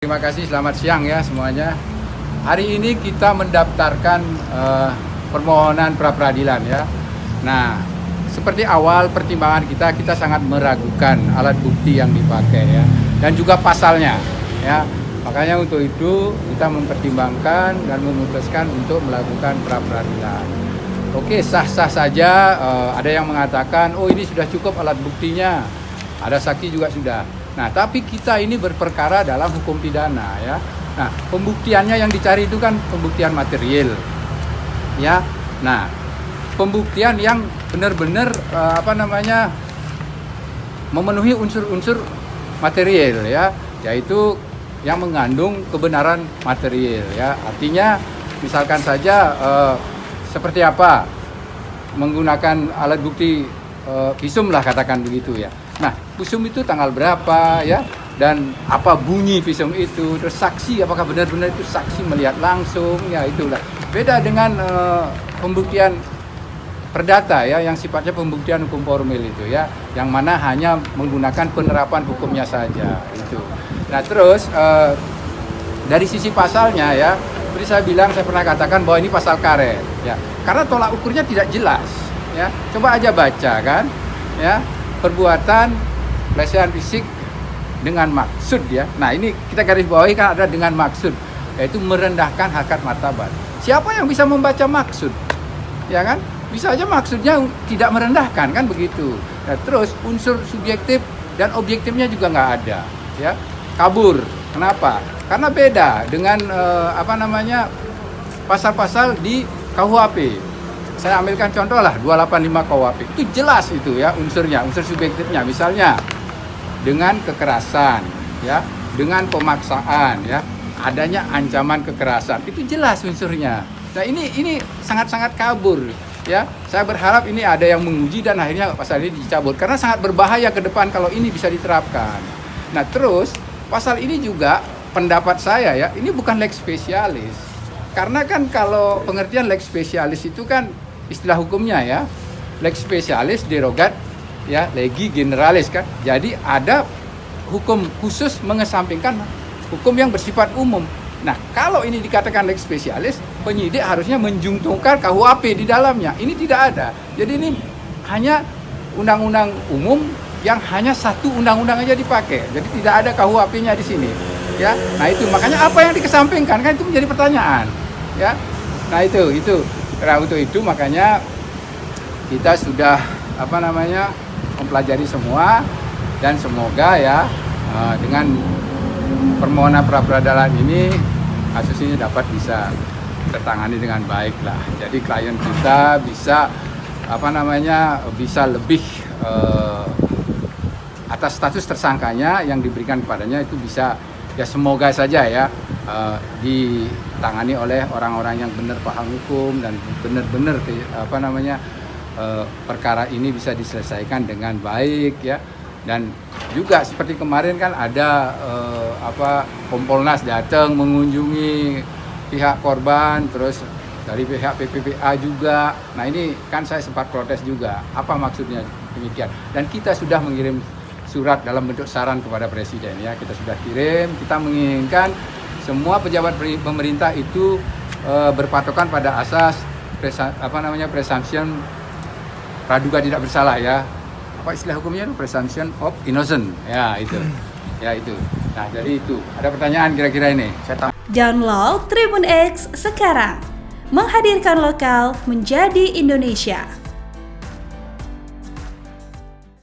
Terima kasih, selamat siang ya semuanya. Hari ini kita mendaftarkan permohonan pra-peradilan ya. Nah, seperti awal pertimbangan kita sangat meragukan alat bukti yang dipakai ya, dan juga pasalnya ya. Makanya untuk itu kita mempertimbangkan dan memutuskan untuk melakukan pra-peradilan. Oke, sah-sah saja. Ada yang mengatakan, oh ini sudah cukup alat buktinya. Ada saksi juga sudah. Nah, tapi kita ini berperkara dalam hukum pidana ya. Nah, pembuktiannya yang dicari itu kan pembuktian material. Ya. Nah, pembuktian yang benar-benar memenuhi unsur-unsur material ya, yaitu yang mengandung kebenaran material ya. Artinya misalkan saja seperti apa menggunakan alat bukti visum lah, katakan begitu ya. Nah, visum itu tanggal berapa ya, dan apa bunyi visum itu, terus saksi apakah benar-benar itu saksi melihat langsung ya, itulah. Beda dengan pembuktian perdata ya, yang sifatnya pembuktian hukum formil itu ya, yang mana hanya menggunakan penerapan hukumnya saja itu. Nah, terus dari sisi pasalnya ya, seperti saya bilang, saya pernah katakan bahwa ini pasal karet ya, karena tolak ukurnya tidak jelas ya. Coba aja baca kan ya, perbuatan pelecehan fisik dengan maksud ya. Nah, ini kita garis bawahi kan, ada dengan maksud, yaitu merendahkan harkat martabat. Siapa yang bisa membaca maksud? Ya kan? Bisa aja maksudnya tidak merendahkan kan begitu. Nah, terus unsur subjektif dan objektifnya juga nggak ada ya. Kabur. Kenapa? Karena beda dengan pasal-pasal di KUHP. Saya ambilkan contoh lah 285 KUHP. Itu jelas itu ya unsurnya, unsur subjektifnya. Misalnya dengan kekerasan ya, dengan pemaksaan ya, adanya ancaman kekerasan. Itu jelas unsurnya. Nah, ini sangat-sangat kabur ya. Saya berharap ini ada yang menguji dan akhirnya pasal ini dicabut, karena sangat berbahaya ke depan kalau ini bisa diterapkan. Nah, terus pasal ini juga pendapat saya ya, ini bukan lex specialis. Karena kan kalau pengertian lex specialis itu kan istilah hukumnya ya, lex specialis derogat ya legi generalis kan. Jadi ada hukum khusus mengesampingkan hukum yang bersifat umum. Nah, kalau ini dikatakan lex specialis, penyidik harusnya menjungtungkan KUHP di dalamnya. Ini tidak ada. Jadi ini hanya undang-undang umum yang hanya satu undang-undang aja dipakai. Jadi tidak ada KUHP-nya di sini. Ya. Nah, itu makanya apa yang dikesampingkan kan itu menjadi pertanyaan. Ya. Nah, itu. Nah, untuk itu makanya kita sudah mempelajari semua, dan semoga ya dengan permohonan pra-peradilan ini kasus ini dapat bisa tertangani dengan baik lah. Jadi klien kita bisa bisa lebih atas status tersangkanya yang diberikan kepadanya itu bisa ya, semoga saja ya ditangani oleh orang-orang yang benar paham hukum dan benar-benar perkara ini bisa diselesaikan dengan baik ya. Dan juga seperti kemarin kan ada Kompolnas datang mengunjungi pihak korban, terus dari pihak PPPA juga. Nah, ini kan saya sempat protes juga. Apa maksudnya demikian? Dan kita sudah mengirim surat dalam bentuk saran kepada Presiden ya. Kita sudah kirim, kita menginginkan semua pejabat pemerintah itu berpatokan pada asas presumption praduga tidak bersalah ya. Apa istilah hukumnya itu? Presumption of innocent. Ya, itu. Ya, itu. Nah, jadi itu. Ada pertanyaan kira-kira ini? Download Tribun X sekarang. Menghadirkan lokal menjadi Indonesia.